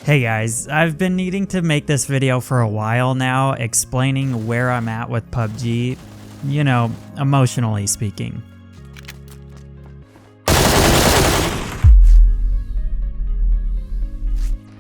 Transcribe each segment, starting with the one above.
Hey guys, I've been needing to make this video for a while now, explaining where I'm at with PUBG, you know, emotionally speaking.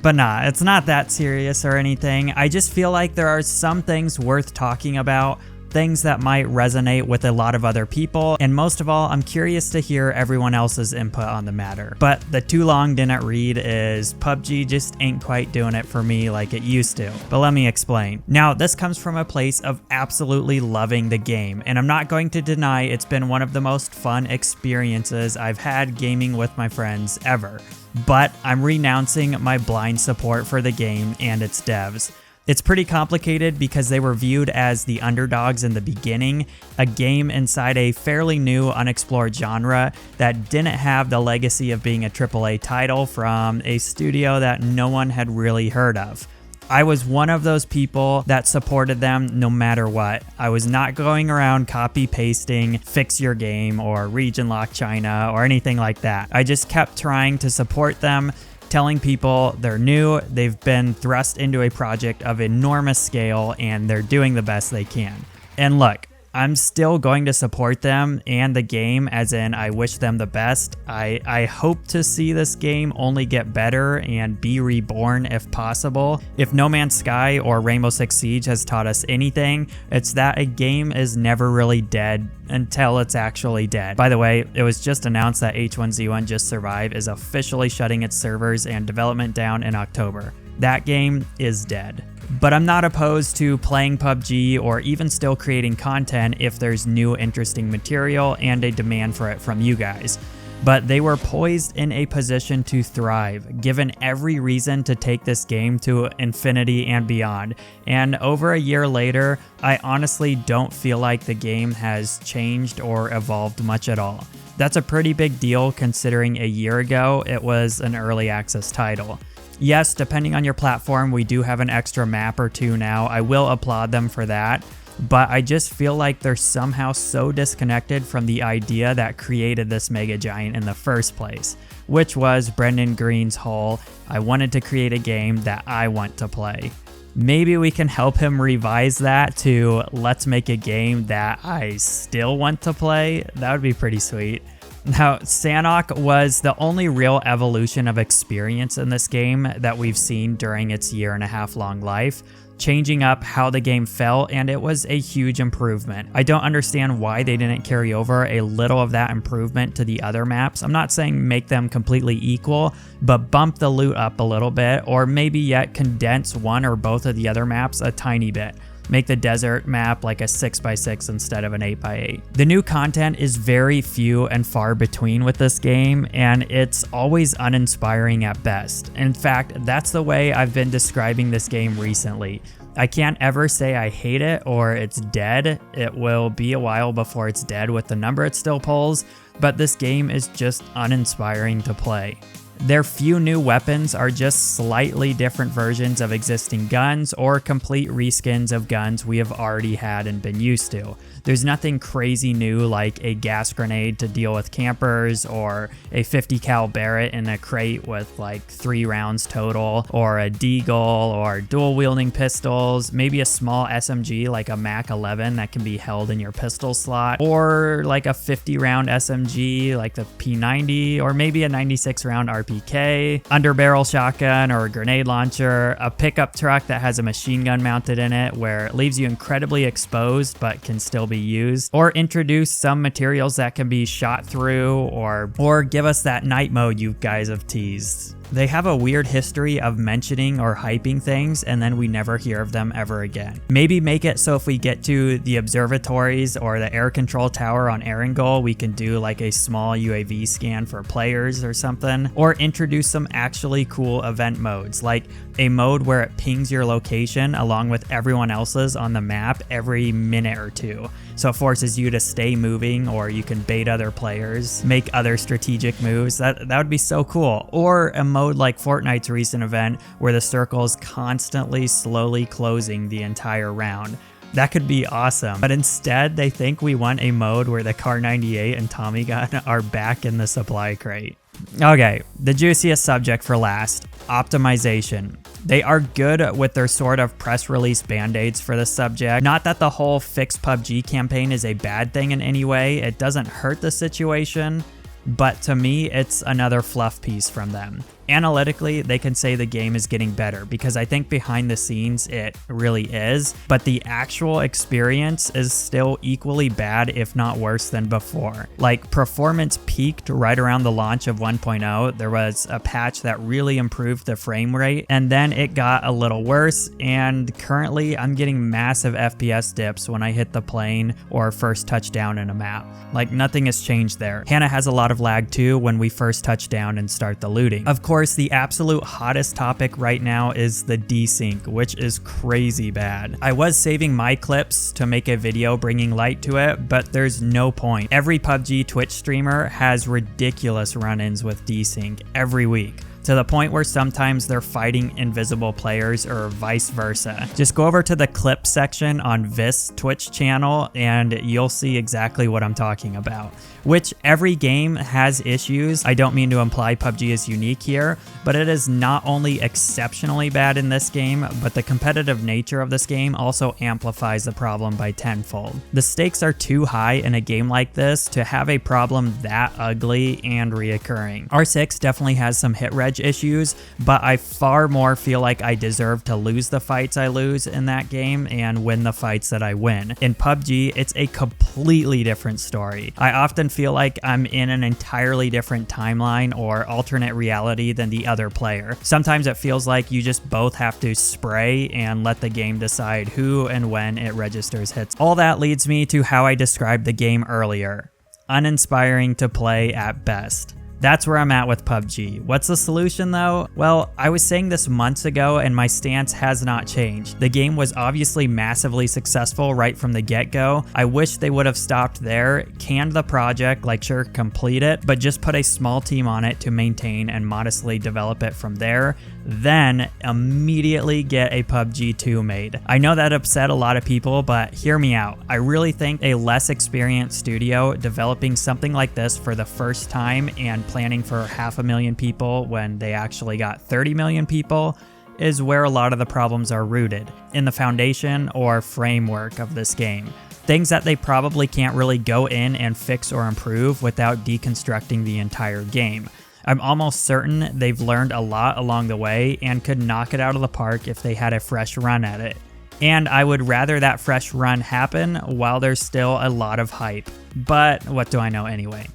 But nah, it's not that serious or anything. I just feel like there are some things worth talking about, things that might resonate with a lot of other people, and most of all, I'm curious to hear everyone else's input on the matter. But the too long didn't read is PUBG just ain't quite doing it for me like it used to. But let me explain. Now, this comes from a place of absolutely loving the game, and I'm not going to deny it's been one of the most fun experiences I've had gaming with my friends ever. But I'm renouncing my blind support for the game and its devs. It's pretty complicated because they were viewed as the underdogs in the beginning, a game inside a fairly new unexplored genre that didn't have the legacy of being a AAA title from a studio that no one had really heard of. I was one of those people that supported them no matter what. I was not going around copy pasting fix your game or region lock China or anything like that. I just kept trying to support them, telling people they're new, they've been thrust into a project of enormous scale, and they're doing the best they can. And look, I'm still going to support them and the game, as in I wish them the best. I hope to see this game only get better and be reborn if possible. If No Man's Sky or Rainbow Six Siege has taught us anything, it's that a game is never really dead until it's actually dead. By the way, it was just announced that H1Z1 Just Survive is officially shutting its servers and development down in October. That game is dead. But I'm not opposed to playing PUBG or even still creating content if there's new interesting material and a demand for it from you guys. But they were poised in a position to thrive, given every reason to take this game to infinity and beyond. And over a year later, I honestly don't feel like the game has changed or evolved much at all. That's a pretty big deal considering a year ago it was an early access title. Yes, depending on your platform, we do have an extra map or two now. I will applaud them for that, but I just feel like they're somehow so disconnected from the idea that created this mega giant in the first place, which was Brendan Green's whole, I wanted to create a game that I want to play. Maybe we can help him revise that to let's make a game that I still want to play. That would be pretty sweet. Now, Sanhok was the only real evolution of experience in this game that we've seen during its year-and-a-half long life, changing up how the game felt, and it was a huge improvement. I don't understand why they didn't carry over a little of that improvement to the other maps. I'm not saying make them completely equal, but bump the loot up a little bit, or maybe yet condense one or both of the other maps a tiny bit. Make the desert map like a 6x6 instead of an 8x8. The new content is very few and far between with this game, and it's always uninspiring at best. In fact, that's the way I've been describing this game recently. I can't ever say I hate it or it's dead. It will be a while before it's dead with the number it still pulls, but this game is just uninspiring to play. Their few new weapons are just slightly different versions of existing guns or complete reskins of guns we have already had and been used to. There's nothing crazy new like a gas grenade to deal with campers, or a 50 cal Barrett in a crate with like 3 rounds total, or a deagle, or dual wielding pistols, maybe a small SMG like a Mac 11 that can be held in your pistol slot, or like a 50 round SMG like the P90, or maybe a 96 round RPK, underbarrel shotgun or a grenade launcher, a pickup truck that has a machine gun mounted in it where it leaves you incredibly exposed but can still be used, or introduce some materials that can be shot through, or give us that night mode you guys have teased. They have a weird history of mentioning or hyping things and then we never hear of them ever again. Maybe make it so if we get to the observatories or the air control tower on Erangel, we can do like a small UAV scan for players or something, or introduce some actually cool event modes, like a mode where it pings your location along with everyone else's on the map every minute or two. So it forces you to stay moving, or you can bait other players, make other strategic moves. That would be so cool. Or a mode like Fortnite's recent event where the circle is constantly slowly closing the entire round. That could be awesome. But instead, they think we want a mode where the Kar 98 and Tommy gun are back in the supply crate. Okay, the juiciest subject for last, optimization. They are good with their sort of press release band-aids for this subject. Not that the whole Fix PUBG campaign is a bad thing in any way, it doesn't hurt the situation, but to me, it's another fluff piece from them. Analytically, they can say the game is getting better because I think behind the scenes it really is, but the actual experience is still equally bad, if not worse than before. Like, performance peaked right around the launch of 1.0. There was a patch that really improved the frame rate, and then it got a little worse, and currently I'm getting massive FPS dips when I hit the plane or first touch down in a map. Like, nothing has changed there. Hannah has a lot of lag too when we first touch down and start the looting. Of course, the absolute hottest topic right now is the desync, which is crazy bad. I was saving my clips to make a video bringing light to it, but there's no point. Every PUBG Twitch streamer has ridiculous run-ins with desync every week, to the point where sometimes they're fighting invisible players or vice versa. Just go over to the clip section on this Twitch channel and you'll see exactly what I'm talking about. Which every game has issues. I don't mean to imply PUBG is unique here, but it is not only exceptionally bad in this game, but the competitive nature of this game also amplifies the problem by tenfold. The stakes are too high in a game like this to have a problem that ugly and reoccurring. R6 definitely has some hit reg issues, but I far more feel like I deserve to lose the fights I lose in that game and win the fights that I win. In PUBG, it's a completely different story. I often feel like I'm in an entirely different timeline or alternate reality than the other player. Sometimes it feels like you just both have to spray and let the game decide who and when it registers hits. All that leads me to how I described the game earlier. Uninspiring to play at best. That's where I'm at with PUBG. What's the solution though? Well, I was saying this months ago and my stance has not changed. The game was obviously massively successful right from the get-go. I wish they would have stopped there, canned the project, like sure, complete it, but just put a small team on it to maintain and modestly develop it from there, then immediately get a PUBG 2 made. I know that upset a lot of people, but hear me out. I really think a less experienced studio developing something like this for the first time and planning for 500,000 people when they actually got 30 million people is where a lot of the problems are rooted, in the foundation or framework of this game. Things that they probably can't really go in and fix or improve without deconstructing the entire game. I'm almost certain they've learned a lot along the way and could knock it out of the park if they had a fresh run at it. And I would rather that fresh run happen while there's still a lot of hype. But what do I know anyway?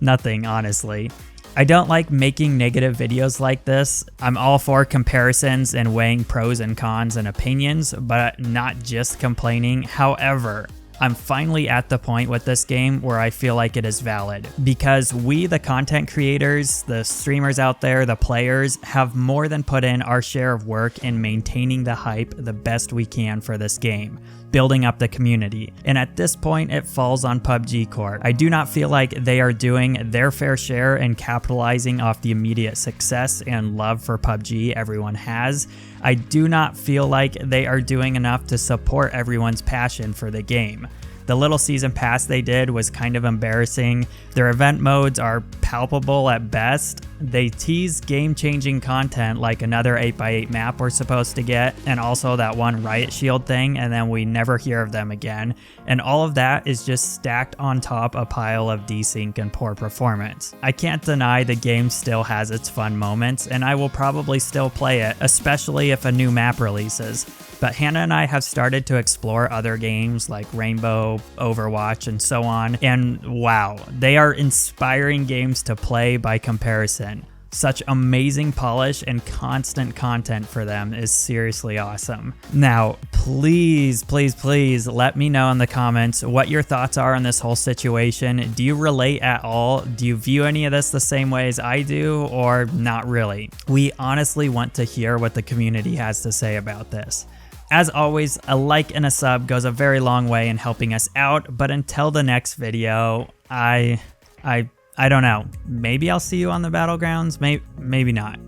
Nothing, honestly. I don't like making negative videos like this. I'm all for comparisons and weighing pros and cons and opinions, but not just complaining. However, I'm finally at the point with this game where I feel like it is valid, because we, the content creators, the streamers out there, the players, have more than put in our share of work in maintaining the hype the best we can for this game, building up the community. And at this point, it falls on PUBG Corp. I do not feel like they are doing their fair share in capitalizing off the immediate success and love for PUBG everyone has. I do not feel like they are doing enough to support everyone's passion for the game. The little season pass they did was kind of embarrassing. Their event modes are palpable at best. They tease game-changing content like another 8x8 map we're supposed to get, and also that one riot shield thing, and then we never hear of them again. And all of that is just stacked on top a pile of desync and poor performance. I can't deny the game still has its fun moments, and I will probably still play it, especially if a new map releases. But Hannah and I have started to explore other games like Rainbow, Overwatch, and so on, and wow, they are inspiring games to play by comparison. Such amazing polish and constant content for them is seriously awesome. Now, please, please, please let me know in the comments what your thoughts are on this whole situation. Do you relate at all? Do you view any of this the same way as I do, or not really? We honestly want to hear what the community has to say about this. As always, a like and a sub goes a very long way in helping us out, but until the next video, I don't know. Maybe I'll see you on the Battlegrounds, maybe not.